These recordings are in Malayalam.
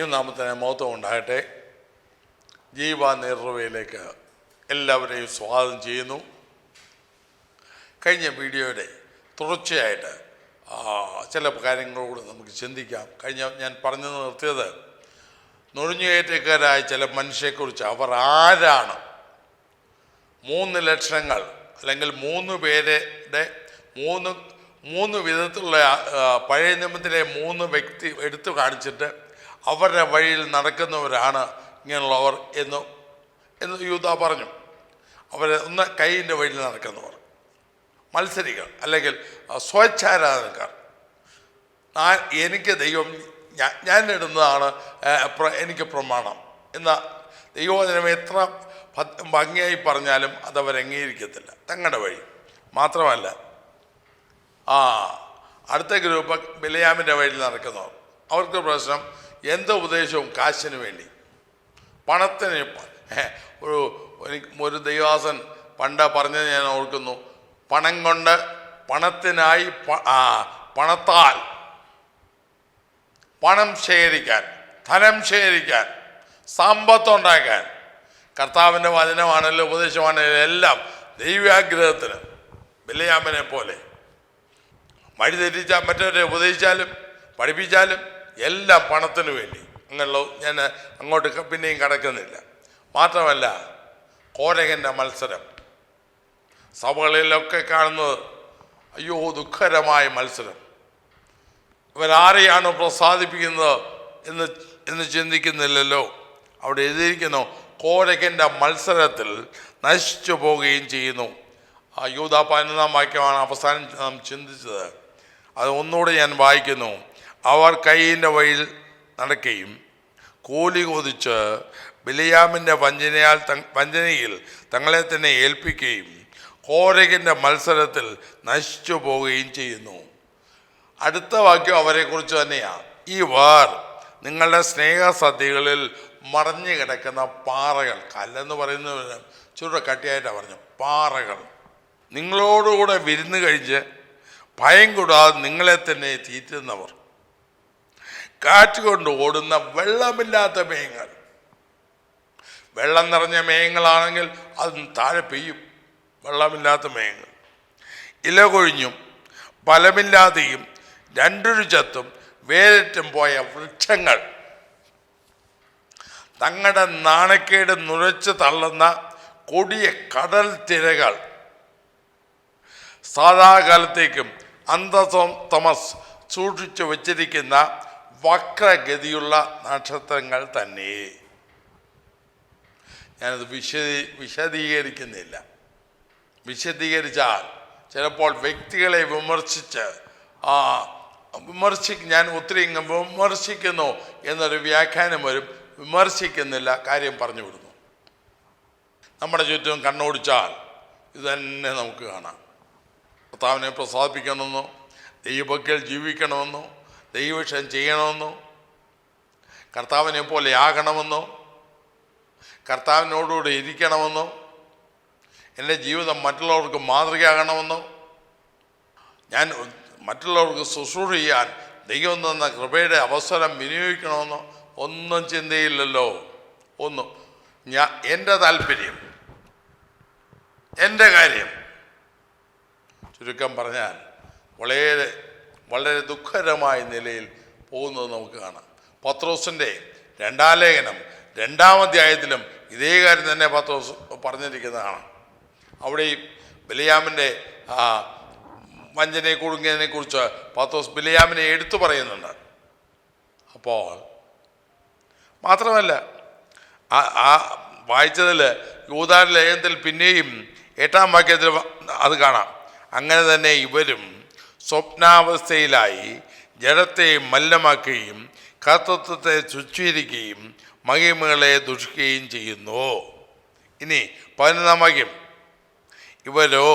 ദൈവനാമത്തിന് മഹത്വം ഉണ്ടാകട്ടെ. ജീവ നേർവയിലേക്ക് എല്ലാവരെയും സ്വാഗതം ചെയ്യുന്നു. കഴിഞ്ഞ വീഡിയോയുടെ തുടർച്ചയായിട്ട് ചില കാര്യങ്ങളോട് നമുക്ക് ചിന്തിക്കാം. ഞാൻ പറഞ്ഞു നിർത്തിയത് നുഴഞ്ഞുകയറ്റക്കാരായ ചില മനുഷ്യരെക്കുറിച്ച്. അവർ ആരാണ്? 3 ലക്ഷണങ്ങൾ അല്ലെങ്കിൽ 3 പേരുടെ മൂന്ന് വിധത്തിലുള്ള പഴയ നിയമത്തിലെ 3 വ്യക്തി എടുത്തു കാണിച്ചിട്ട് അവരുടെ വഴിയിൽ നടക്കുന്നവരാണ് ഇങ്ങനെയുള്ളവർ എന്ന് യൂദ പറഞ്ഞു. ഒന്ന് കയ്യിൻ്റെ വഴിയിൽ നടക്കുന്നവർ, മത്സരികൾ അല്ലെങ്കിൽ സ്വേച്ഛാരാധനക്കാർ. എനിക്ക് ദൈവം ഞാൻ ഇടുന്നതാണ് എനിക്ക് പ്രമാണം എന്ന ദൈവവചനം എത്ര ഭംഗിയായി പറഞ്ഞാലും അതവർ അംഗീകരിക്കത്തില്ല. തങ്ങളുടെ വഴി മാത്രമല്ല, അടുത്ത ഗ്രൂപ്പ് ബിലയാമിൻ്റെ വഴിയിൽ നടക്കുന്നവർ. അവർക്ക് പ്രശ്നം എന്ത് ഉപദേശവും കാശിന് വേണ്ടി, പണത്തിന്. ഒരു ദൈവാസൻ പണ്ട് പറഞ്ഞത് ഞാൻ ഓർക്കുന്നു. പണം കൊണ്ട് പണത്തിനായി പണത്താൽ പണം ശേഖരിക്കാൻ, ധനം ശേഖരിക്കാൻ, സമ്പത്തുണ്ടാക്കാൻ. കർത്താവിൻ്റെ വചനമാണല്ലോ, ഉപദേശമാണല്ലോ, എല്ലാം ദൈവാഗ്രഹത്തിന്. ബിലയാമിനെ പോലെ വഴിതെറ്റിച്ചാൽ, മറ്റവരെ ഉപദേശിച്ചാലും പഠിപ്പിച്ചാലും എല്ലാം പണത്തിന് വേണ്ടി. അങ്ങനെയുള്ള ഞാൻ അങ്ങോട്ട് പിന്നെയും കടക്കുന്നില്ല. മാത്രമല്ല, കോരകൻ്റെ മത്സരം സഭകളിലൊക്കെ കാണുന്നത്. അയ്യോ, ദുഃഖകരമായ മത്സരം. ഇവരാരെയാണ് പ്രസാദിപ്പിക്കുന്നത് എന്ന് ചിന്തിക്കുന്നില്ലല്ലോ. അവിടെ എഴുതിയിരിക്കുന്നു, കോരകൻ്റെ മത്സരത്തിൽ നശിച്ചു പോവുകയും ചെയ്യുന്നു. യൂദാ 11-ാം വാക്യമാണ് അവസാനം നാം ചിന്തിച്ചത്. അത് ഒന്നുകൂടെ ഞാൻ വായിക്കുന്നു. അവർ കയ്യിൻ്റെ വഴിയിൽ നടക്കുകയും കൂലി കൊതിച്ച് ബിലയാമിൻ്റെ വഞ്ചനയിൽ തങ്ങളെ തന്നെ ഏൽപ്പിക്കുകയും കോരകൻ്റെ മത്സരത്തിൽ നശിച്ചു പോവുകയും ചെയ്യുന്നു. അടുത്ത വാക്യം അവരെക്കുറിച്ച് തന്നെയാണ്. ഇവർ നിങ്ങളുടെ സ്നേഹസദ്യകളിൽ മറഞ്ഞു കിടക്കുന്ന പാറകൾ. കല്ലെന്ന് പറയുന്നവന് ചുരുള കട്ടിയായിട്ടാണ് പറഞ്ഞു. പാറകൾ. നിങ്ങളോടുകൂടെ വിരുന്ന് കഴിച്ച് ഭയം കൂടാതെ നിങ്ങളെ തന്നെ തീറ്റുന്നവർ. കാറ്റുകൊണ്ട് ഓടുന്ന വെള്ളമില്ലാത്ത മേഘങ്ങൾ. വെള്ളം നിറഞ്ഞ മേഘങ്ങളാണെങ്കിൽ അത് താഴെ പെയ്യും. വെള്ളമില്ലാത്ത മേഘങ്ങൾ. ഇല കൊഴിഞ്ഞും ഫലമില്ലാതെയും രണ്ടൊരു ചത്തും വേരറ്റും പോയ വൃക്ഷങ്ങൾ. തങ്ങളുടെ നാണക്കേട് നുരച്ച് തള്ളുന്ന കൊടിയ കടൽ തിരകൾ. സാധാകാലത്തേക്കും അന്തതമസ് സൂക്ഷിച്ചു വച്ചിരിക്കുന്ന വക്രഗതിയുള്ള നക്ഷത്രങ്ങൾ തന്നെ. ഞാനത് വിശദീകരിക്കുന്നില്ല. വിശദീകരിച്ചാൽ ചിലപ്പോൾ വ്യക്തികളെ ഞാൻ ഒത്തിരി വിമർശിക്കുന്നു എന്നൊരു വ്യാഖ്യാനം വരും. വിമർശിക്കുന്നില്ല, കാര്യം പറഞ്ഞു വിടുന്നു. നമ്മുടെ ചുറ്റും കണ്ണോടിച്ചാൽ ഇത് തന്നെ നമുക്ക് കാണാം. കർത്താവിനെ പ്രസാദിപ്പിക്കണമെന്നോ, ദൈവഭക്തിയിൽ ജീവിക്കണമെന്നോ, ദൈവവിഷയം ചെയ്യണമെന്നോ, കർത്താവിനെ പോലെ ആകണമെന്നോ, കർത്താവിനോടുകൂടി ഇരിക്കണമെന്നോ, എൻ്റെ ജീവിതം മറ്റുള്ളവർക്ക് മാതൃകയാകണമെന്നോ, ഞാൻ മറ്റുള്ളവർക്ക് ശുശ്രൂഷ ചെയ്യാൻ ദൈവം തന്ന കൃപയുടെ അവസരം വിനിയോഗിക്കണമെന്നോ ഒന്നും ചിന്തയില്ലല്ലോ. എൻ്റെ താല്പര്യം, എൻ്റെ കാര്യം. ചുരുക്കം പറഞ്ഞാൽ വളരെ വളരെ ദുഃഖകരമായ നിലയിൽ പോകുന്നത് നമുക്ക് കാണാം. പത്രോസിൻ്റെ 2-ാം ലേഖനം 2-ാം അധ്യായത്തിലും ഇതേ കാര്യം തന്നെ പത്രോസ് പറഞ്ഞിരിക്കുന്നതാണ്. അവിടെയും ബിലയാമിൻ്റെ വഞ്ചനയെ കുടുങ്ങിയതിനെ കുറിച്ച് പത്രോസ് ബിലയാമിനെ എടുത്തു പറയുന്നുണ്ട്. അപ്പോൾ മാത്രമല്ല, വായിച്ചതിൽ യൂദാ ലേഖനത്തിൽ പിന്നെയും 8-ാം വാക്യത്തിൽ അത് കാണാം. അങ്ങനെ തന്നെ ഇവരും സ്വപ്നാവസ്ഥയിലായി ജഡത്തെ മലിനമാക്കുകയും കർത്തൃത്വത്തെ തുച്ഛീകരിക്കുകയും മഹിമകളെ ദുഷിക്കുകയും ചെയ്യുന്നു. ഇനി 11-ാം വാക്യം. ഇവരോ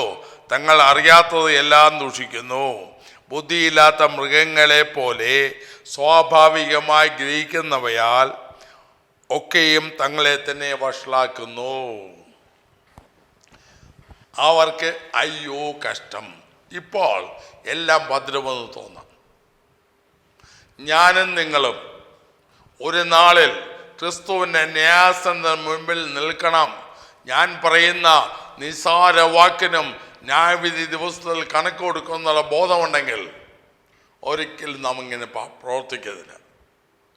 തങ്ങൾ അറിയാത്തത് എല്ലാം ദൂഷിക്കുന്നു. ബുദ്ധിയില്ലാത്ത മൃഗങ്ങളെ പോലെ സ്വാഭാവികമായി ഗ്രഹിക്കുന്നവയാൽ ഒക്കെയും തങ്ങളെ തന്നെ വഷളാക്കുന്നു. അവർക്ക് അയ്യോ കഷ്ടം. ഇപ്പോൾ എല്ലാം ഭദ്രമെന്ന് തോന്നാം. ഞാനും നിങ്ങളും ഒരു നാളിൽ ക്രിസ്തുവിൻ്റെ ന്യായാസനത്തിന് മുൻപിൽ നിൽക്കണം. ഞാൻ പറയുന്ന നിസ്സാര വാക്കിനും ന്യായവിധി ദിവസത്തിൽ കണക്ക് കൊടുക്കുന്നുള്ള ബോധമുണ്ടെങ്കിൽ ഒരിക്കലും നാം ഇങ്ങനെ പ്രവർത്തിക്കത്തില്ല.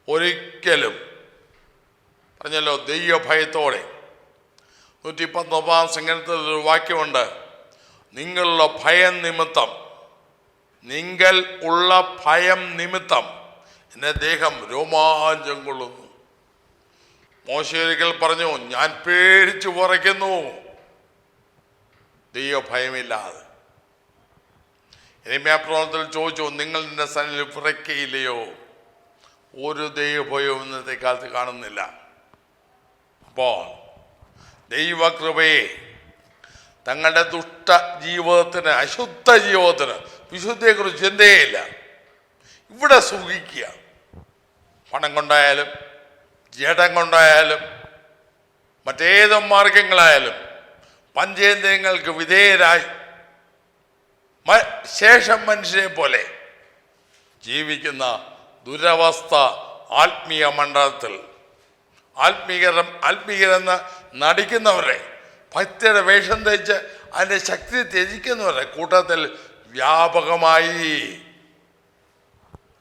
ഒരിക്കലും. പറഞ്ഞല്ലോ, ദൈവഭയത്തോടെ. 119 സങ്കീർത്തനത്തിൽ ഒരു വാക്യമുണ്ട്, നിങ്ങളുള്ള ഭയം നിമിത്തം, നിങ്ങൾ ഉള്ള ഭയം നിമിത്തം എൻ്റെ ദേഹം രോമാഞ്ചം കൊള്ളുന്നു. മോശെ ഒരിക്കൽ പറഞ്ഞു, ഞാൻ പേടിച്ചു വിറയ്ക്കുന്നു. ദൈവഭയമില്ലാതെ. യെരമ്യാപ്രവചനത്തിൽ ചോദിച്ചു, നിങ്ങൾ നിന്റെ സന്നിധിയിൽ വിറയ്ക്കയില്ലയോ? ഒരു ദൈവഭയവും ഇന്നത്തെ കാലത്ത് കാണുന്നില്ല. അപ്പോൾ ദൈവകൃപയെ തങ്ങളുടെ ദുഷ്ട ജീവിതത്തിന്, അശുദ്ധ ജീവിതത്തിന്, വിശുദ്ധിയെക്കുറിച്ച് ചിന്തയില്ല. ഇവിടെ സുഖിക്കുക. പണം കൊണ്ടായാലും ജഡം കൊണ്ടായാലും മറ്റേത് മാർഗങ്ങളായാലും പഞ്ചേന്ദ്രിയങ്ങൾക്ക് വിധേയരായി ശേഷം മനുഷ്യരെ പോലെ ജീവിക്കുന്ന ദുരവസ്ഥ ആത്മീയ മണ്ഡലത്തിൽ ആത്മീയരെന്ന് നടിക്കുന്നവരെ, ഭക്തിയുടെ വേഷം ധരിച്ച് അതിൻ്റെ ശക്തി ത്യജിക്കുന്നവരെ കൂട്ടത്തിൽ വ്യാപകമായി.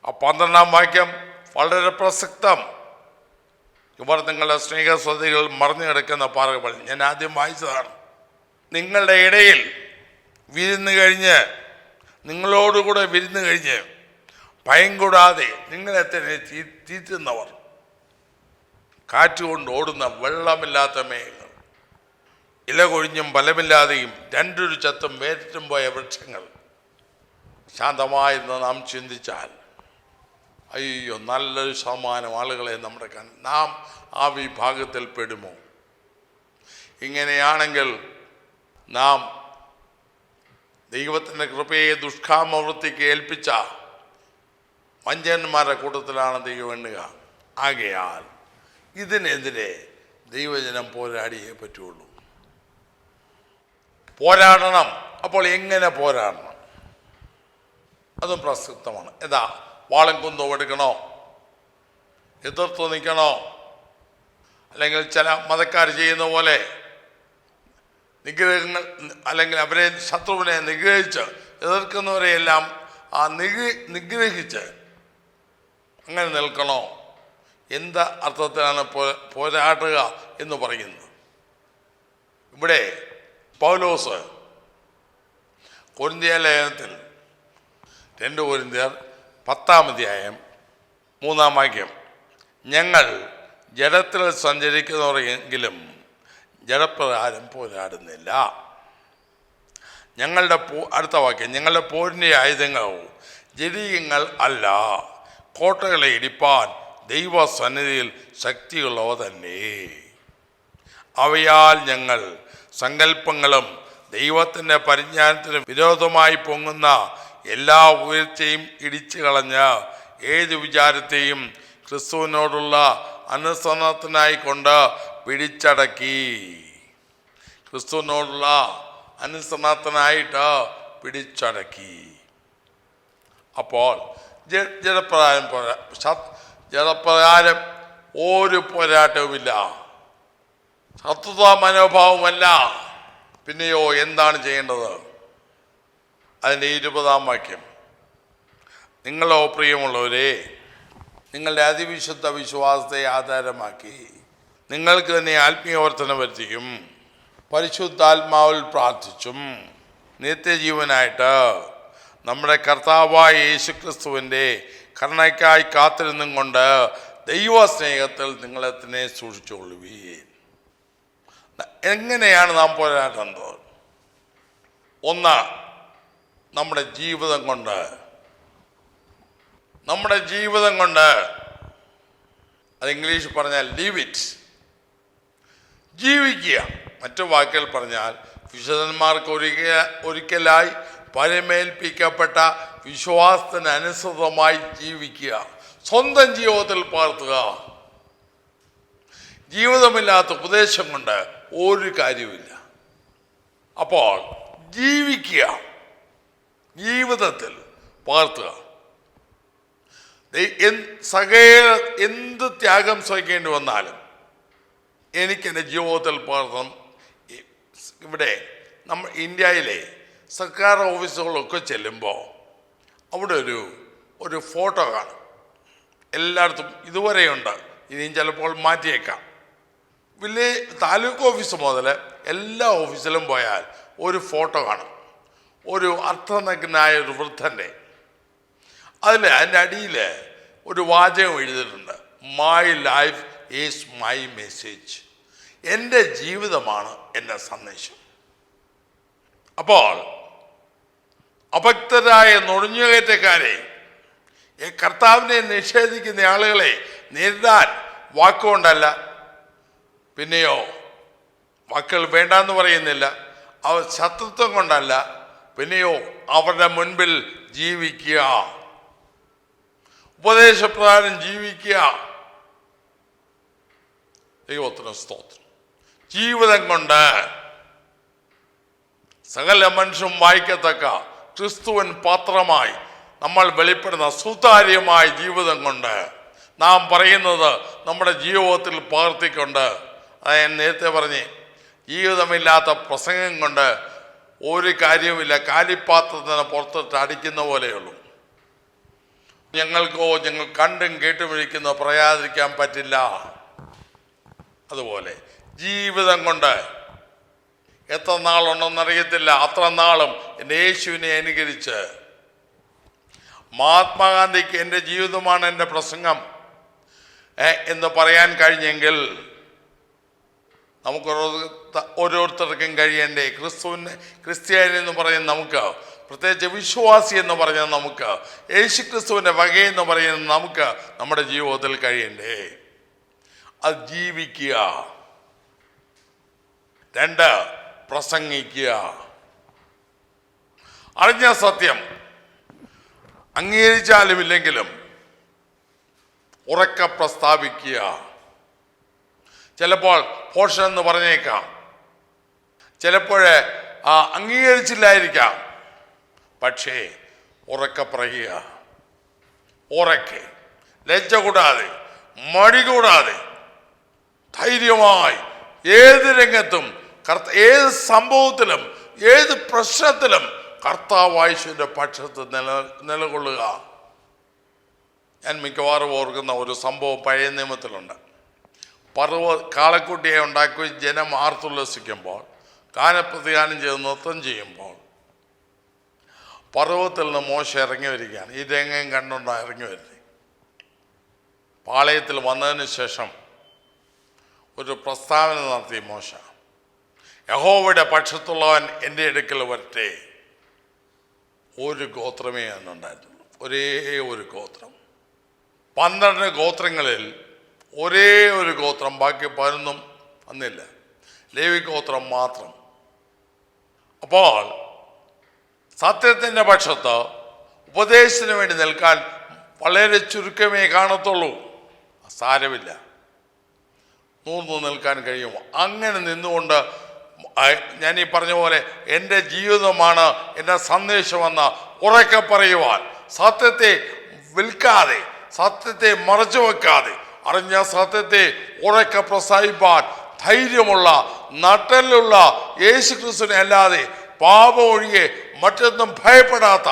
ആ 12-ാം വാക്യം വളരെ പ്രസക്തം. ഇവർ നിങ്ങളുടെ സ്നേഹസ്വതികൾ മറന്നു കിടക്കുന്ന പാറകൾ. ഞാൻ ആദ്യം വായിച്ചതാണ്. നിങ്ങളുടെ ഇടയിൽ വിരുന്ന് കഴിഞ്ഞ്, നിങ്ങളോടുകൂടെ വിരുന്ന് കഴിഞ്ഞ് ഭയം കൂടാതെ നിങ്ങളെ തന്നെ തീറ്റുന്നവർ, കാറ്റുകൊണ്ട് ഓടുന്ന വെള്ളമില്ലാത്ത മേഘങ്ങൾ, ഇല കൊഴിഞ്ഞും ഫലമില്ലാതെയും രണ്ടൊരു ചത്തും വേറിട്ടും പോയ വൃക്ഷങ്ങൾ. ശാന്തമായിരുന്ന് നാം ചിന്തിച്ചാൽ, അയ്യോ, നല്ലൊരു ശതമാനം ആളുകളെ നാം ആ വിഭാഗത്തിൽ പെടുമോ? ഇങ്ങനെയാണെങ്കിൽ നാം ദൈവത്തിൻ്റെ കൃപയെ ദുഷ്കാമവൃത്തിക്ക് ഏൽപ്പിച്ച വഞ്ചകന്മാരുടെ കൂട്ടത്തിലാണ് ദൈവം എണ്ണുക. ആകയാൽ ഇതിനെതിരെ ദൈവജനം പോരാടിയേ പറ്റുള്ളൂ. പോരാടണം. അപ്പോൾ എങ്ങനെ പോരാടണം? അതും പ്രസക്തമാണ്. ഏതാ, വാളും കുന്തവും എടുക്കണോ? എതിർത്ത് നിൽക്കണോ? അല്ലെങ്കിൽ ചില മതക്കാർ ചെയ്യുന്ന പോലെ നിഗ്രഹങ്ങൾ, അല്ലെങ്കിൽ അവരെ, ശത്രുവിനെ നിഗ്രഹിച്ച് എതിർക്കുന്നവരെയെല്ലാം നിഗ്രഹിച്ച് അങ്ങനെ നിൽക്കണോ? എന്ത് അർത്ഥത്തിലാണ് പോരാടുക എന്ന് പറയുന്നത്? ഇവിടെ പൗലോസ് കൊരിന്ത്യ ലേഖനത്തിൽ 2 കൊരിന്ത്യർ 10-ാം അധ്യായം 3-ാം വാക്യം, ഞങ്ങൾ ജഡത്തിൽ സഞ്ചരിക്കുന്നവരെങ്കിലും ജഡപ്രകാരം പോരാടുന്നില്ല. അടുത്ത വാക്യം, ഞങ്ങളുടെ പോരിൻ്റെ ആയുധങ്ങളോ ജഡീയങ്ങൾ അല്ല, കോട്ടകളെ ഇടിപ്പാൻ ദൈവസന്നിധിയിൽ ശക്തിയുള്ളവ തന്നെ. അവയാൽ ഞങ്ങൾ സങ്കല്പങ്ങളും ദൈവത്തിൻ്റെ പരിജ്ഞാനത്തിന് വിരോധമായി പൊങ്ങുന്ന എല്ലാ ഉയർച്ചയും ഇടിച്ചു കളഞ്ഞ് ഏത് വിചാരത്തെയും ക്രിസ്തുവിനോടുള്ള അനുസരണത്തിനായി കൊണ്ട് പിടിച്ചടക്കി. ക്രിസ്തുവിനോടുള്ള അനുസരണത്തിനായിട്ട് പിടിച്ചടക്കി. അപ്പോൾ ജഡപ്രകാരം ഒരു പോരാട്ടവുമില്ല, ശത്രുതാ മനോഭാവമല്ല. പിന്നെയോ എന്താണ് ചെയ്യേണ്ടത്? അതിൻ്റെ 20-ാം വാക്യം, നിങ്ങളോ പ്രിയമുള്ളവരെ, നിങ്ങളുടെ അതിവിശുദ്ധ വിശ്വാസത്തെ ആധാരമാക്കി നിങ്ങൾക്ക് തന്നെ ആത്മീയവർദ്ധന വരുത്തിയും പരിശുദ്ധാത്മാവിൽ പ്രാർത്ഥിച്ചും നിത്യജീവനായിട്ട് നമ്മുടെ കർത്താവായ യേശുക്രിസ്തുവിൻ്റെ കരുണയ്ക്കായി കാത്തിരുന്നും കൊണ്ട് ദൈവസ്നേഹത്തിൽ നിങ്ങളെ തന്നെ സൂക്ഷിച്ചുകൊള്ളുവീൻ. എങ്ങനെയാണ് നാം പോരാടുന്നത്? ഒന്ന്, നമ്മുടെ ജീവിതം കൊണ്ട്, അത് ഇംഗ്ലീഷ് പറഞ്ഞാൽ ലീവ് ഇറ്റ്, ജീവിക്കുക. മറ്റു വാക്കുകൾ പറഞ്ഞാൽ വിശുദ്ധന്മാർക്ക് ഒരിക്കലായി പരമേൽപ്പിക്കപ്പെട്ട വിശ്വാസത്തിനനുസൃതമായി ജീവിക്കുക, സ്വന്തം ജീവിതത്തിൽ പകർത്തുക. ജീവിതമില്ലാത്ത ഉപദേശം കൊണ്ട് ഒരു കാര്യമില്ല. അപ്പോൾ ജീവിക്കുക, ജീവിതത്തിൽ പകർത്തുക. സകല എന്ത് ത്യാഗം സഹിക്കേണ്ടി വന്നാലും എനിക്കെൻ്റെ ജീവിതത്തിൽ പകർത്തണം. ഇവിടെ ഇന്ത്യയിലെ സർക്കാർ ഓഫീസുകളൊക്കെ ചെല്ലുമ്പോൾ അവിടെ ഒരു ഫോട്ടോ കാണും. എല്ലായിടത്തും ഇതുവരെയുണ്ട്, ഇനിയും ചിലപ്പോൾ മാറ്റിയേക്കാം. താലൂക്ക് ഓഫീസ് മുതൽ എല്ലാ ഓഫീസിലും പോയാൽ ഒരു ഫോട്ടോ കാണും, ഒരു അർത്ഥനഗ്നായ ഒരു വൃദ്ധൻ്റെ. അതിൻ്റെ അടിയിൽ ഒരു വാചകം എഴുതിയിട്ടുണ്ട്, my life is my message. എൻ്റെ ജീവിതമാണ് എൻ്റെ സന്ദേശം. അപ്പോൾ അഭക്തരായ നുഴഞ്ഞുകയറ്റക്കാരെ, കർത്താവിനെ നിഷേധിക്കുന്ന ആളുകളെ നേരിടാൻ വാക്കുകൊണ്ടല്ല, പിന്നെയോ വാക്കുകൾ വേണ്ടെന്ന് പറയുന്നില്ല, അവർ ശത്രുത്വം കൊണ്ടല്ല, പിന്നെയോ അവരുടെ മുൻപിൽ ജീവിക്കുക, ഉപദേശപ്രകാരം ജീവിക്കുക. ദൈവത്തിന് സ്തോത്രം. ജീവിതം കൊണ്ട് സകല മനുഷ്യരും വായിക്കത്തക്ക ക്രിസ്തുവൻ പാത്രമായി നമ്മൾ വെളിപ്പെടുന്ന സുതാര്യമായ ജീവിതം കൊണ്ട് നാം പറയുന്നത് നമ്മുടെ ജീവിതത്തിൽ പകർത്തിക്കൊണ്ട്, ഞാൻ നേരത്തെ പറഞ്ഞ്, ജീവിതമില്ലാത്ത പ്രസംഗം കൊണ്ട് ഒരു കാര്യവുമില്ല, കാലിപ്പാത്രത്തിന് പുറത്തിട്ട് അടിക്കുന്ന പോലെയുള്ളൂ. ഞങ്ങൾ കണ്ടും കേട്ടും ഇരിക്കുന്ന പറയാതിരിക്കാൻ പറ്റില്ല. അതുപോലെ ജീവിതം കൊണ്ട് എത്ര നാളുണ്ടെന്നറിയത്തില്ല, അത്ര നാളും എൻ്റെ യേശുവിനെ അനുകരിച്ച്, മഹാത്മാഗാന്ധിക്ക് എൻ്റെ ജീവിതമാണ് എൻ്റെ പ്രസംഗം എന്ന് പറയാൻ കഴിഞ്ഞെങ്കിൽ നമുക്ക് ഓരോരുത്തർക്കും കഴിയണ്ടേ? ക്രിസ്ത്യാനി എന്ന് പറയുന്ന നമുക്ക്, പ്രത്യേകിച്ച് വിശ്വാസി എന്ന് പറഞ്ഞ നമുക്ക്, യേശു ക്രിസ്തുവിൻ്റെ വകയെന്ന് പറയുന്ന നമുക്ക് നമ്മുടെ ജീവിതത്തിൽ കഴിയണ്ടേ? അത് ജീവിക്കുക. 2, പ്രസംഗിക്കുക. അറിഞ്ഞ സത്യം അംഗീകരിച്ചാലും ഇല്ലെങ്കിലും ഉറക്കെ പ്രസ്താവിക്കുക. ചിലപ്പോൾ പോഷൻ എന്ന് പറഞ്ഞേക്കാം, ചിലപ്പോൾ അംഗീകരിച്ചില്ലായിരിക്കാം, പക്ഷേ ഉറക്കെ പറയുക. ഉറക്കെ, ലജ്ജ കൂടാതെ, മടി കൂടാതെ, ധൈര്യമായി ഏത് രംഗത്തും, ഏത് സംഭവത്തിലും, ഏത് പ്രശ്നത്തിലും കർത്താവായേശുവിൻ്റെ പക്ഷത്ത് നിലകൊള്ളുക. ഞാൻ മിക്കവാറും ഓർക്കുന്ന ഒരു സംഭവം പഴയ നിയമത്തിലുണ്ട്. കാളക്കുട്ടിയെ ഉണ്ടാക്കി ജനം ആർത്തുല്ലസിക്കുമ്പോൾ, ഗാനപ്രതിഗാനം ചെയ്ത് നൃത്തം ചെയ്യുമ്പോൾ, പർവ്വതത്തിൽ നിന്ന് മോശ ഇറങ്ങി വരികയാണ്. ഈ രംഗം കണ്ടുകൊണ്ടാണ് ഇറങ്ങി വരുന്നത്. പാളയത്തിൽ വന്നതിന് ശേഷം ഒരു പ്രസ്താവന നടത്തി മോശ, യഹോവയുടെ പക്ഷത്തുള്ളവൻ എൻ്റെ അടുക്കൽ വരട്ടെ. ഒരു ഗോത്രമേ എന്നുണ്ടായിരുന്നുള്ളൂ, ഒരേ ഒരു ഗോത്രം. 12 ഗോത്രങ്ങളിൽ ഒരേ ഒരു ഗോത്രം, ബാക്കി 11 വന്നില്ല, ലേവി ഗോത്രം മാത്രം. അപ്പോൾ സത്യത്തിൻ്റെ പക്ഷത്ത് ഉപദേശത്തിന് വേണ്ടി നിൽക്കാൻ വളരെ ചുരുക്കമേ കാണത്തുള്ളൂ. സാരമില്ല, നൂർന്നു നിൽക്കാൻ കഴിയുമോ? അങ്ങനെ നിന്നുകൊണ്ട് ഞാൻ ഈ പറഞ്ഞ പോലെ എൻ്റെ ജീവിതമാണ് എൻ്റെ സന്ദേശമെന്ന് ഉറക്കെ പറയുവാൻ, സത്യത്തെ വിൽക്കാതെ, സത്യത്തെ മറച്ചു വെക്കാതെ, അറിഞ്ഞ സത്യത്തെ ഉറക്കെ പ്രസ്താവിപ്പാൻ ധൈര്യമുള്ള, നട്ടലുള്ള യേശു ക്രിസ്തുവിനെ അല്ലാതെ പാപം ഒഴികെ മറ്റൊന്നും ഭയപ്പെടാത്ത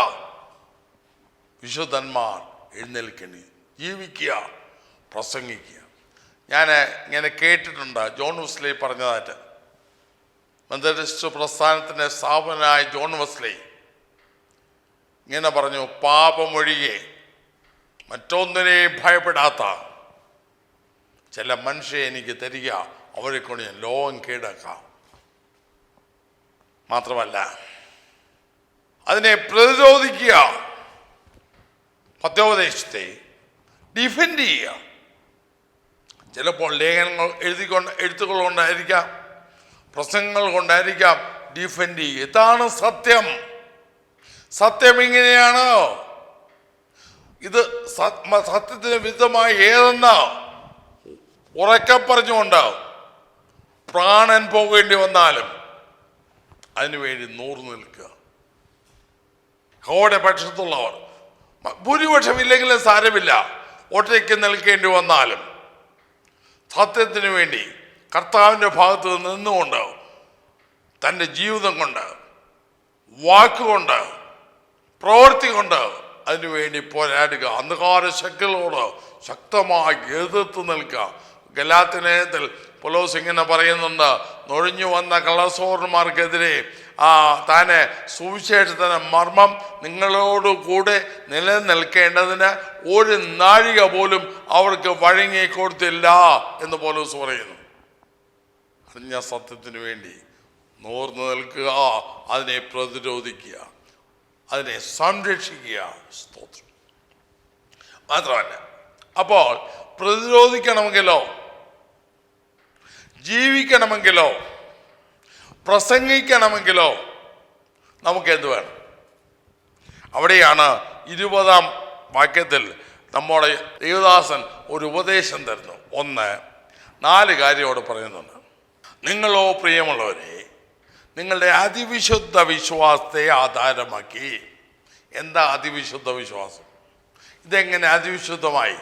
വിശുദ്ധന്മാർ എഴുന്നേൽക്കണി, ജീവിക്കുക, പ്രസംഗിക്കുക. ഞാൻ ഇങ്ങനെ കേട്ടിട്ടുണ്ട്, ജോൺ വെസ്ലി പറഞ്ഞതായിട്ട്. മെത്തഡിസ്റ്റ് പ്രസ്ഥാനത്തിൻ്റെ സ്ഥാപകനായ ജോൺ വെസ്ലി ഇങ്ങനെ പറഞ്ഞു, പാപമൊഴികെ മറ്റൊന്നിനെയും ഭയപ്പെടാത്ത ചില മനുഷ്യരെ എനിക്ക് തരിക, അവരെ കൊണ്ട് ഞാൻ ലോകം കീഴടക്കാം. മാത്രമല്ല അതിനെ പ്രതിരോധിക്കുക, പത്യോപദേശത്തെ ഡിഫെൻഡ് ചെയ്യുക. ചിലപ്പോൾ ലേഖനങ്ങൾ എഴുത്തുകൾ കൊണ്ടായിരിക്കാം, പ്രസംഗങ്ങൾ കൊണ്ടായിരിക്കാം ഡിഫെൻഡ് ചെയ്യുക. ഇതാണ് സത്യം. സത്യം ഇങ്ങനെയാണ്. ഇത് സത്യത്തിന് വിരുദ്ധമായി ഏതെന്ന് ഉറക്കെ പറഞ്ഞുകൊണ്ട് പ്രാണൻ പോകേണ്ടി വന്നാലും അതിനുവേണ്ടി നൂറ് നിൽക്കുക. യഹോവയുടെ പക്ഷത്തുള്ളവർ ഭൂരിപക്ഷം ഇല്ലെങ്കിലും സാരമില്ല, ഒറ്റയ്ക്ക് നിൽക്കേണ്ടി വന്നാലും സത്യത്തിന് വേണ്ടി കർത്താവിൻ്റെ ഭാഗത്ത് നിന്നുകൊണ്ട് തൻ്റെ ജീവിതം കൊണ്ട്, വാക്കുകൊണ്ട്, പ്രവൃത്തി കൊണ്ട് അതിനുവേണ്ടി പോരാടുക, അന്ധകാര ശക്തികളോട് ശക്തമായി എതിർത്ത് നിൽക്കുക. ഗലാത്യലേഖനത്തിൽ പൗലോസ് ഇങ്ങനെ പറയുന്നുണ്ട്, നൊഴിഞ്ഞു വന്ന കള്ളസോരന്മാർക്കെതിരെ താനെ സുവിശേഷത്തിന് മർമ്മം നിങ്ങളോട് കൂടെ നിലനിൽക്കേണ്ടതിന് ഒരു നാഴിക പോലും അവർക്ക് വഴങ്ങി കൊടുത്തില്ല എന്ന് പൗലോസ് പറയുന്നു. അറിഞ്ഞ സത്യത്തിന് വേണ്ടി നോർന്നു നിൽക്കുക, അതിനെ പ്രതിരോധിക്കുക, അതിനെ സംരക്ഷിക്കുക. സ്തോത്രം. മാത്രമല്ല, അപ്പോൾ പ്രതിരോധിക്കണമെങ്കിലോ, ജീവിക്കണമെങ്കിലോ, പ്രസംഗിക്കണമെങ്കിലോ നമുക്ക് എന്ത് വേണം? അവിടെയാണ് 20-ാം വാക്യത്തിൽ നമ്മുടെ ദേവദാസൻ ഒരു ഉപദേശം തരുന്നു. 4 കാര്യമോട് പറയുന്നുണ്ട്. നിങ്ങളോ പ്രിയമുള്ളവരെ, നിങ്ങളുടെ അതിവിശുദ്ധ വിശ്വാസത്തെ ആധാരമാക്കി. എന്താ അതിവിശുദ്ധ വിശ്വാസം? ഇതെങ്ങനെ അതിവിശുദ്ധമായി?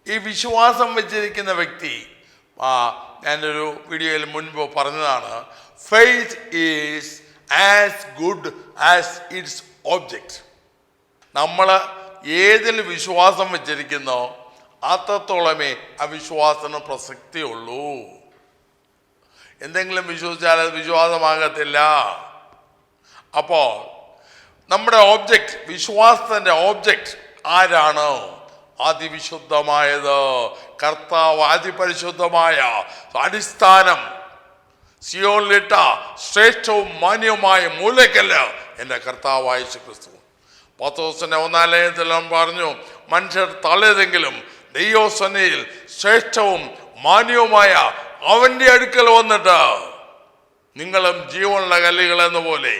ഈ വിശ്വാസം വെച്ചിരിക്കുന്ന വ്യക്തി, ഞാനൊരു വീഡിയോയിൽ മുൻപ് പറഞ്ഞതാണ്, faith is as good as it's object. നമ്മൾ ഏതിൽ വിശ്വാസം വെച്ചിരിക്കുന്നോ അത്രത്തോളമേ ആ വിശ്വാസത്തിന് പ്രസക്തിയുള്ളൂ. എന്തെങ്കിലും വിശ്വസിച്ചാൽ അത് വിശ്വാസമാകത്തില്ല. അപ്പോൾ നമ്മുടെ ഓബ്ജക്റ്റ്, വിശ്വാസത്തിൻ്റെ ഓബ്ജക്റ്റ് ആരാണ്? അതിവിശുദ്ധമായത്, കർത്താവ്, അതിപരിശുദ്ധമായ അടിസ്ഥാനം, സിയോനിലിട്ട ശ്രേഷ്ഠവും മാന്യവുമായ മൂലക്കല്ല് എൻ്റെ കർത്താവായ യേശു ക്രിസ്തു. പത്രോസിന്റെ 1-ാം ലേഖനത്തിൽ പറഞ്ഞു, മനുഷ്യർ തള്ളിയതെങ്കിലും ദൈവസന്നിധിയിൽ ശ്രേഷ്ഠവും മാന്യവുമായ അവൻ്റെ അടുക്കൽ വന്നിട്ട് നിങ്ങളും ജീവനുള്ള കല്ലുകൾ എന്ന പോലെ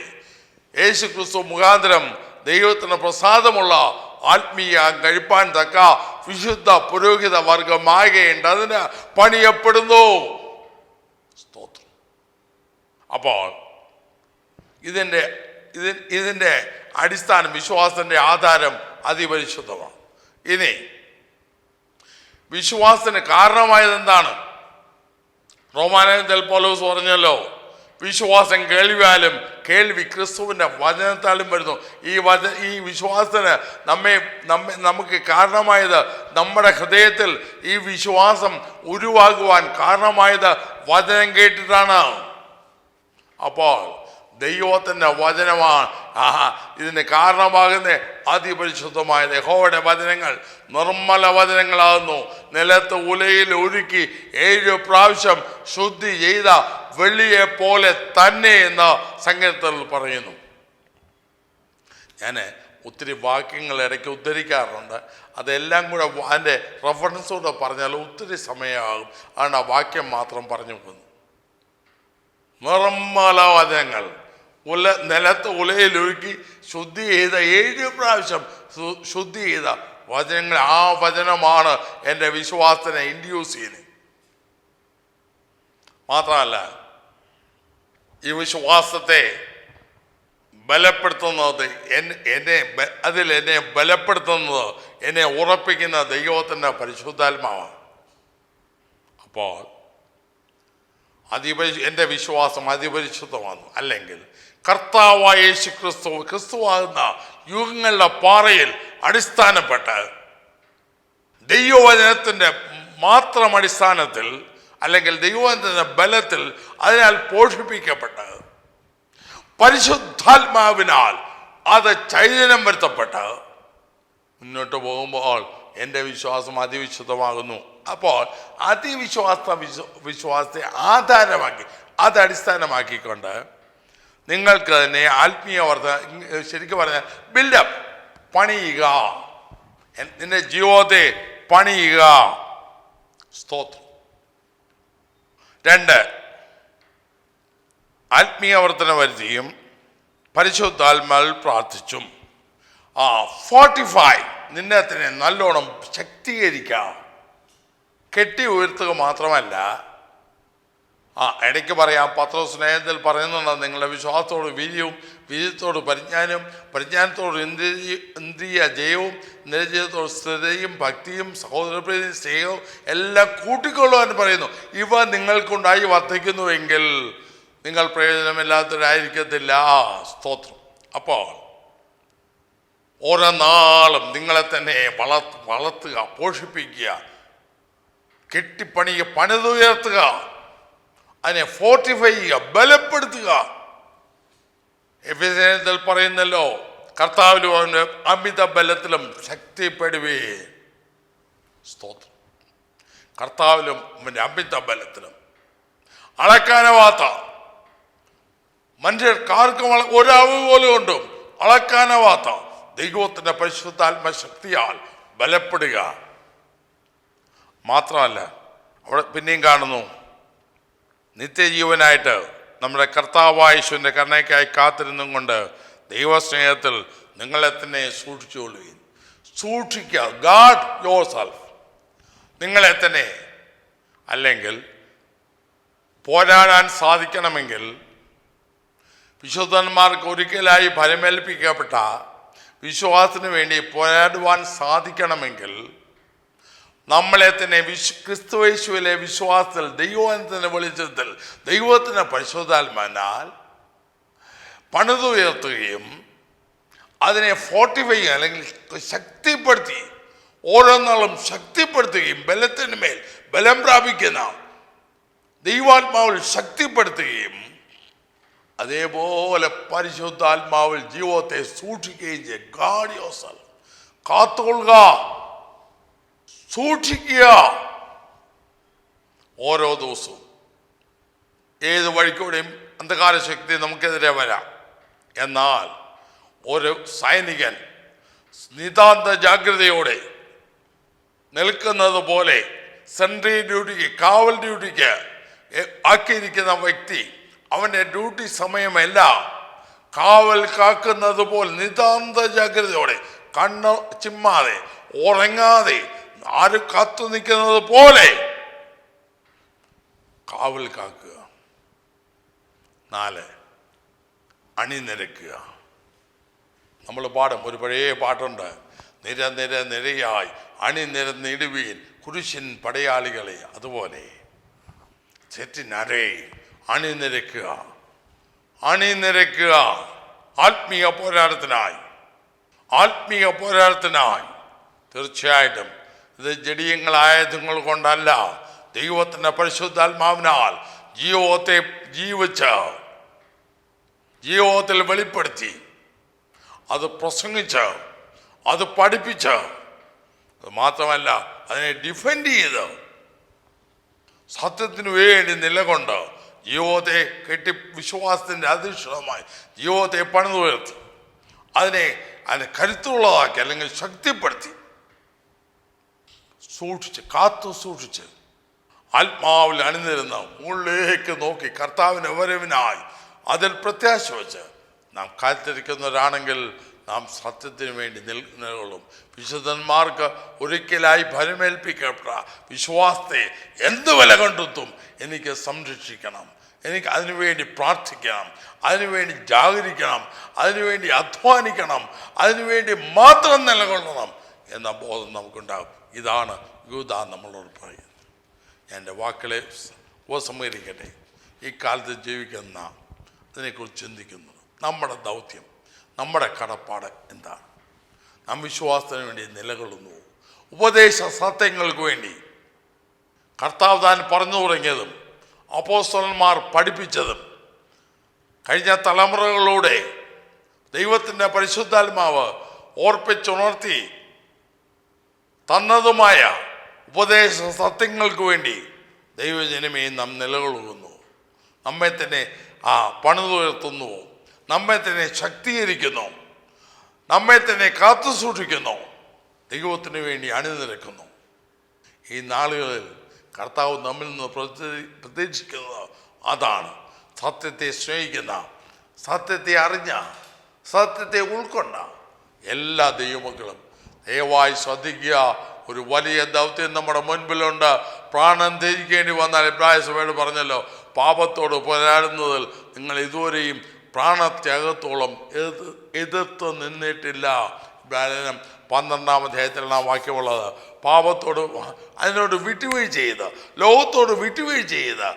യേശു ക്രിസ്തു മുഖാന്തരം ദൈവത്തിന് പ്രസാദമുള്ള ആത്മീയ കഴിപ്പാൻ തക്ക വിശുദ്ധ പുരോഹിത വർഗമാകേണ്ടതിന് പണിയപ്പെടുന്നു. സ്തോത്രം. അപ്പോൾ ഇതിൻ്റെ അടിസ്ഥാനം, വിശ്വാസത്തിൻ്റെ ആധാരം അതിപരിശുദ്ധമാണ്. ഇനി വിശ്വാസത്തിന് കാരണമായത് എന്താണ്? റോമാലേഖനത്തിൽ പൗലോസ് പറഞ്ഞല്ലോ, വിശ്വാസം കേൾവിയാലും കേൾവി ക്രിസ്തുവിൻ്റെ വചനത്താലും വരുന്നു. ഈ വിശ്വാസത്തിന് നമുക്ക് കാരണമായത്, നമ്മുടെ ഹൃദയത്തിൽ ഈ വിശ്വാസം ഉരുവാകുവാൻ കാരണമായത് വചനം കേട്ടിട്ടാണ്. അപ്പോൾ ദൈവത്തിൻ്റെ വചനമാണ് ഇതിന് കാരണമാകുന്ന അതിപരിശുദ്ധമായ യഹോവയുടെ വചനങ്ങൾ നിർമ്മല വചനങ്ങളാകുന്നു. നിലത്ത് ഉലയിൽ ഒരുക്കി 7 പ്രാവശ്യം ശുദ്ധി ചെയ്ത വെള്ളിയെ പോലെ തന്നെ എന്ന് സങ്കീർത്തനത്തിൽ പറയുന്നു. ഞാൻ ഒത്തിരി വാക്യങ്ങൾ ഇടയ്ക്ക് ഉദ്ധരിക്കാറുണ്ട്. അതെല്ലാം കൂടെ അതിൻ്റെ റെഫറൻസോടെ പറഞ്ഞാൽ ഒത്തിരി സമയമാകും. അതുകൊണ്ട് ആ വാക്യം മാത്രം പറഞ്ഞു പോകുന്നു. നിർമ്മല വചനങ്ങൾ, നിലത്ത് ഉലയിലൊഴുക്കി ശുദ്ധി ചെയ്ത 7 പ്രാവശ്യം ശുദ്ധി ചെയ്ത വചനങ്ങൾ, ആ വചനമാണ് എൻ്റെ വിശ്വാസത്തിനെ ഇൻഡ്യൂസ് ചെയ്യുന്നത്. മാത്രമല്ല, ഈ വിശ്വാസത്തെ ബലപ്പെടുത്തുന്നത്, എന്നെ ബലപ്പെടുത്തുന്നത്, എന്നെ ഉറപ്പിക്കുന്ന ദൈവത്തിൻ്റെ പരിശുദ്ധാത്മാവാണ്. അപ്പോൾ എൻ്റെ വിശ്വാസം അതിപരിശുദ്ധമാണ്. അല്ലെങ്കിൽ കർത്താവായ യേശു ക്രിസ്തുവാകുന്ന യുഗങ്ങളുടെ പാറയിൽ അടിസ്ഥാനപ്പെട്ട് ദൈവവചനത്തിൻ്റെ മാത്രം അടിസ്ഥാനത്തിൽ, അല്ലെങ്കിൽ ദൈവവചനത്തിൻ്റെ ബലത്തിൽ അതിനാൽ പോഷിപ്പിക്കപ്പെട്ട് പരിശുദ്ധാത്മാവിനാൽ അത് ചൈതന്യം വരുത്തപ്പെട്ട് മുന്നോട്ട് പോകുമ്പോൾ എൻ്റെ വിശ്വാസം അതിവിശുദ്ധമാകുന്നു. അപ്പോൾ വിശ്വാസത്തെ ആധാരമാക്കി, അത് അടിസ്ഥാനമാക്കിക്കൊണ്ട് നിങ്ങൾക്ക് തന്നെ ആത്മീയ ശരിക്കും പറഞ്ഞാൽ ബിൽഡപ്പ്, പണിയുക, നിന്റെ ജീവിതത്തെ പണിയുക. സ്തോത്രം. 2, ആത്മീയവർത്തനം വരുത്തിയും പരിശുദ്ധാത്മാവിൽ പ്രാർത്ഥിച്ചും 45 നിന്നെ തന്നെ നല്ലോണം ശക്തീകരിക്കുക. കെട്ടി ഉയർത്തുക മാത്രമല്ല, ഇടയ്ക്ക് പറയാം, പത്രോസ് സ്നേഹത്തിൽ പറയുന്നുണ്ട്, നിങ്ങളുടെ വിശ്വാസത്തോട് വീര്യവും, വീര്യത്തോട് പരിജ്ഞാനവും, പരിജ്ഞാനത്തോട് ഇന്ദ്രിയ ജയവും, ഇന്ദ്രിയജയത്തോട് സ്ഥിരതയും, ഭക്തിയും, സഹോദരപ്രീതിയും, സ്നേഹവും എല്ലാം കൂട്ടിക്കൊള്ളുവാൻ പറയുന്നു. ഇവ നിങ്ങൾക്കുണ്ടായി വർദ്ധിക്കുന്നുവെങ്കിൽ നിങ്ങൾ പ്രയോജനമില്ലാത്തവരായിരിക്കത്തില്ല. സ്തോത്രം. അപ്പോൾ ഓരോ നാളും നിങ്ങളെ തന്നെ വളർത്തുക, പോഷിപ്പിക്കുക, കെട്ടിപ്പണിയുക, പണിതുയർത്തുക, അതിനെ ഫോർട്ടിഫൈ ചെയ്യുക, ബലപ്പെടുത്തുക. എഫെസ്യരിൽ പറയുന്നല്ലോ, കർത്താവിലും അവൻ്റെ അമിത ബലത്തിലും ശക്തിപ്പെടുവേ. സ്തോത്രം. കർത്താവിലും അവൻ്റെ അമിത ബലത്തിലും അളക്കാനാവാത്ത, മനുഷ്യർക്കാർക്കും ഒരളവ് പോലും കൊണ്ടും അളക്കാനാവാത്ത ദൈവത്തിൻ്റെ പരിശുദ്ധാത്മ ശക്തിയാൽ ബലപ്പെടുക. മാത്രമല്ല, അവിടെ പിന്നെയും കാണുന്നു, നിത്യജീവനായിട്ട് നമ്മുടെ കർത്താവായ യേശുവിൻ്റെ കരുണയ്ക്കായി കാത്തിരുന്നും കൊണ്ട് ദൈവസ്നേഹത്തിൽ നിങ്ങളെ തന്നെ സൂക്ഷിച്ചുകൊള്ളുകയും. സൂക്ഷിക്കുക, ഗാർഡ് യുവർ സെൽഫ്, നിങ്ങളെ തന്നെ. അല്ലെങ്കിൽ പോരാടാൻ സാധിക്കണമെങ്കിൽ, വിശുദ്ധന്മാർക്ക് ഒരിക്കലായി ഫലമേൽപ്പിക്കപ്പെട്ട വിശ്വാസത്തിന് വേണ്ടി പോരാടുവാൻ സാധിക്കണമെങ്കിൽ നമ്മളെ തന്നെ ക്രിസ്തുയേശുവിലെ വിശ്വാസത്തിൽ, ദൈവത്തിൻ്റെ വെളിച്ചത്തിൽ, ദൈവത്തിൻ്റെ പരിശുദ്ധാത്മാവിനാൽ പണിതുയർത്തുകയും അതിനെ ഫോർട്ടിഫൈ ചെയ്യുക, അല്ലെങ്കിൽ ശക്തിപ്പെടുത്തി, ഓരോന്നാളും ശക്തിപ്പെടുത്തുകയും, ബലത്തിന് മേൽ ബലം പ്രാപിക്കുന്ന ദൈവാത്മാവിൽ ശക്തിപ്പെടുത്തുകയും അതേപോലെ പരിശുദ്ധാത്മാവിൽ ജീവിതത്തെ സൂക്ഷിക്കുകയും ചെയ്യും. ഗാർഡ് യുവർസെൽഫ്, കാത്തുകൊള്ളുക, സൂക്ഷിക്കുക. ഓരോ ദിവസവും ഏത് വഴിക്കൂടെയും അന്ധകാര ശക്തി നമുക്കെതിരെ വരാം. എന്നാൽ ഒരു സൈനികൻ നിതാന്ത ജാഗ്രതയോടെ നിൽക്കുന്നത് പോലെ സെൻട്രി ഡ്യൂട്ടിക്ക്, കാവൽ ഡ്യൂട്ടിക്ക് ആക്കിയിരിക്കുന്ന വ്യക്തി അവൻ്റെ ഡ്യൂട്ടി സമയമല്ല, കാവൽ കാക്കുന്നത് പോലെ നിതാന്ത ജാഗ്രതയോടെ, കണ്ണ് ചിമ്മാതെ, ഉറങ്ങാതെ, ആരും കാത്തു നിൽക്കുന്നത് പോലെ കാവൽ കാക്കുക. 4, അണിനിരക്കുക. നമ്മൾ പാടും, ഒരു പഴയ പാട്ടുണ്ട്, നിര നിര നിരയായി അണിനിരന്നിടുവീൻ കുരിശിൻ പടയാളികളെ. അതുപോലെ സെറ്റിനരേ, അണിനിരക്കുക, അണിനിരക്കുക. ആത്മീയ പോരാട്ടത്തിനായി, ആത്മീയ പോരാട്ടത്തിനായി. തീർച്ചയായിട്ടും ഇത് ജഡീയങ്ങളായതുങ്ങൾ കൊണ്ടല്ല, ദൈവത്തിൻ്റെ പരിശുദ്ധാത്മാവിനാൽ ജീവിതത്തെ ജീവിച്ച്, ജീവിതത്തിൽ വെളിപ്പെടുത്തി, അത് പ്രസംഗിച്ച്, അത് പഠിപ്പിച്ച്, അത് മാത്രമല്ല അതിനെ ഡിഫെൻഡ് ചെയ്ത്, സത്യത്തിന് വേണ്ടി നിലകൊണ്ട് ജീവിതത്തെ കെട്ടി, വിശ്വാസത്തിൻ്റെ അധിഷ്ഠിതമായി ജീവിതത്തെ പണിതുയർത്തി, അതിനെ കരുത്തുള്ളതാക്കി, അല്ലെങ്കിൽ ശക്തിപ്പെടുത്തി, സൂക്ഷിച്ച്, കാത്തു സൂക്ഷിച്ച്, ആത്മാവിൽ അണിനിരുന്ന് മുകളിലേക്ക് നോക്കി കർത്താവിൻ്റെ വരവിനായി അതിൽ പ്രത്യാശ വെച്ച് നാം കാത്തിരിക്കുന്നവരാണെങ്കിൽ നാം സത്യത്തിന് വേണ്ടി നിലകൊള്ളും. വിശുദ്ധന്മാർക്ക് ഒരിക്കലായി ഫലമേൽപ്പിക്കപ്പെട്ട വിശ്വാസത്തെ എന്ത് വില കൊണ്ടെത്തും എനിക്ക് സംരക്ഷിക്കണം, എനിക്ക് അതിനുവേണ്ടി പ്രാർത്ഥിക്കണം, അതിനുവേണ്ടി ജാഗരിക്കണം, അതിനുവേണ്ടി അധ്വാനിക്കണം, അതിനുവേണ്ടി മാത്രം നിലകൊള്ളണം എന്ന ബോധം നമുക്കുണ്ടാകും. ഇതാണ് യൂദ നമ്മളോട് പറയുന്നത്. എൻ്റെ വാക്കുകളെ ഉപസംഹരിക്കട്ടെ. ഈ കാലത്ത് ജീവിക്കുന്ന അതിനെക്കുറിച്ച് ചിന്തിക്കുന്നു. നമ്മുടെ ദൗത്യം, നമ്മുടെ കടപ്പാട് എന്താണ്? നാം വിശ്വാസത്തിന് വേണ്ടി നിലകൊള്ളുന്നു. ഉപദേശ സത്യങ്ങൾക്ക് വേണ്ടി കർത്താവ് താൻ പറഞ്ഞു തുടങ്ങിയതും അപ്പോസ്തലന്മാർ പഠിപ്പിച്ചതും കഴിഞ്ഞ തലമുറകളിലൂടെ ദൈവത്തിൻ്റെ പരിശുദ്ധാത്മാവ് ഓർപ്പിച്ചുണർത്തി തന്നതുമായ ഉപദേശ സത്യങ്ങൾക്ക് വേണ്ടി ദൈവജനമേ നാം നിലകൊള്ളുന്നു. നമ്മെ തന്നെ പണിതുയർത്തുന്നു, നമ്മെ തന്നെ ശക്തീകരിക്കുന്നു, നമ്മെ തന്നെ കാത്തു സൂക്ഷിക്കുന്നു, ദൈവത്തിന് വേണ്ടി അണിനിരക്കുന്നു. ഈ നാളുകളിൽ കർത്താവ് നമ്മിൽ നിന്ന് പ്രതീക്ഷിക്കുന്നത് അതാണ്. സത്യത്തെ സ്നേഹിക്കുന്ന, സത്യത്തെ അറിഞ്ഞ, സത്യത്തെ ഉൾക്കൊണ്ട എല്ലാ ദൈവമക്കളും ദയവായി ശ്രദ്ധിക്കുക. ഒരു വലിയ ദൗത്യം നമ്മുടെ മുൻപിലുണ്ട്. പ്രാണൻ ത്യജിക്കേണ്ടി വന്നാൽ, ഇബ്രാഹിം സഭയോട് പറഞ്ഞല്ലോ, പാപത്തോട് പോരാടുന്നതിൽ നിങ്ങൾ ഇതുവരെയും പ്രാണത്യാഗത്തോളം എതിർത്ത് നിന്നിട്ടില്ല. ലേഖനം 12-ാം അധ്യായത്തിലാണ് വാക്യമുള്ളത്. പാപത്തോട് അതിനോട് വിട്ടുവീഴ്ച ചെയ്ത്, ലോകത്തോട് വിട്ടുവീഴ്ച ചെയ്ത്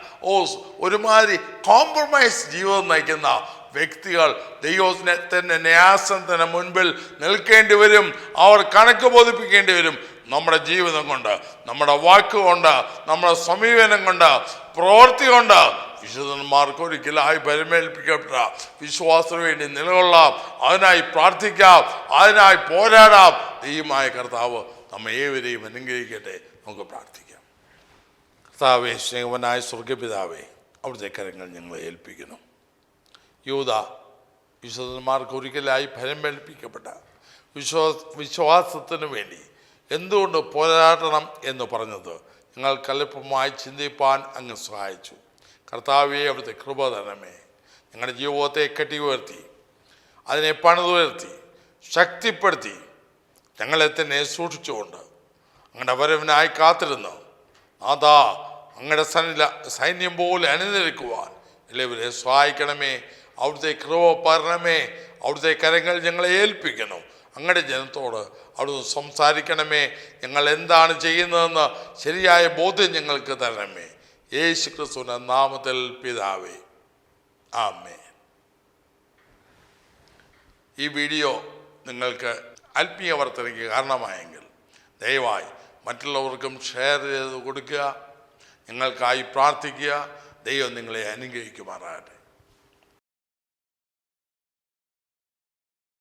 ഒരുമാതിരി കോംപ്രമൈസ് ജീവിതം നയിക്കുന്ന വ്യക്തികൾ ദൈവത്തിൻ്റെ ന്യായാസനത്തിന് മുൻപിൽ നിൽക്കേണ്ടി വരും. അവർ കണക്ക് ബോധിപ്പിക്കേണ്ടി വരും. നമ്മുടെ ജീവിതം കൊണ്ട്, നമ്മുടെ വാക്കുകൊണ്ട്, നമ്മുടെ സമീപനം കൊണ്ട്, പ്രവൃത്തി കൊണ്ട് വിശുദ്ധന്മാർക്ക് ഒരിക്കലായി പരിമേൽപ്പിക്കപ്പെട്ട വിശ്വാസത്തിന് വേണ്ടി നിലകൊള്ളാം. അതിനായി പ്രാർത്ഥിക്കാം, അതിനായി പോരാടാം. ദൈവമായ കർത്താവ് നമ്മെ ഏവരെയും അനുഗ്രഹിക്കട്ടെ. നമുക്ക് പ്രാർത്ഥിക്കാം. കർത്താവേ, സ്നേഹവനായ സ്വർഗപിതാവേ, അവിടുത്തെ കരങ്ങൾ ഞങ്ങളെ ഏൽപ്പിക്കുന്നു. യൂദ വിശുദ്ധന്മാർക്ക് ഒരിക്കലായി ഫലമേൽപ്പിക്കപ്പെട്ട വിശ്വാസത്തിന് വേണ്ടി എന്തുകൊണ്ട് പോരാടണം എന്ന് പറഞ്ഞത് ഞങ്ങൾ കലിപ്പമായി ചിന്തിപ്പാൻ അങ്ങ് സഹായിച്ചു. കർത്താവേ, അവിടുത്തെ കൃപ തരണമേ. ഞങ്ങളുടെ ജീവിതത്തെ കെട്ടി ഉയർത്തി, അതിനെ പണിതുയർത്തി, ശക്തിപ്പെടുത്തി, ഞങ്ങളെ തന്നെ സൂക്ഷിച്ചുകൊണ്ട് അങ്ങയുടെ വരവിനായി കാത്തിരുന്നു അതാ അങ്ങയുടെ സൈന്യം പോലെ അണിനിരക്കുവാൻ എല്ലാവരെ സഹായിക്കണമേ. അവിടുത്തെ കൃപ പരണമേ. അവിടുത്തെ കരങ്ങൾ ഞങ്ങളെ ഏൽപ്പിക്കണം. അങ്ങയുടെ ജനത്തോട് അവിടുന്ന് സംസാരിക്കണമേ. ഞങ്ങൾ എന്താണ് ചെയ്യുന്നതെന്ന് ശരിയായ ബോധ്യം ഞങ്ങൾക്ക് തരണമേ. യേശു ക്രിസ്തുവിന്റെ നാമത്തിൽ പിതാവേ, ആമേൻ. ഈ വീഡിയോ നിങ്ങൾക്ക് ആത്മീയ വർധനയ്ക്ക് കാരണമായെങ്കിൽ ദയവായി മറ്റുള്ളവർക്കും ഷെയർ ചെയ്ത് കൊടുക്കുക. നിങ്ങൾക്കായി പ്രാർത്ഥിക്കുക. ദൈവം നിങ്ങളെ അനുഗ്രഹിക്കുമാറാകട്ടെ.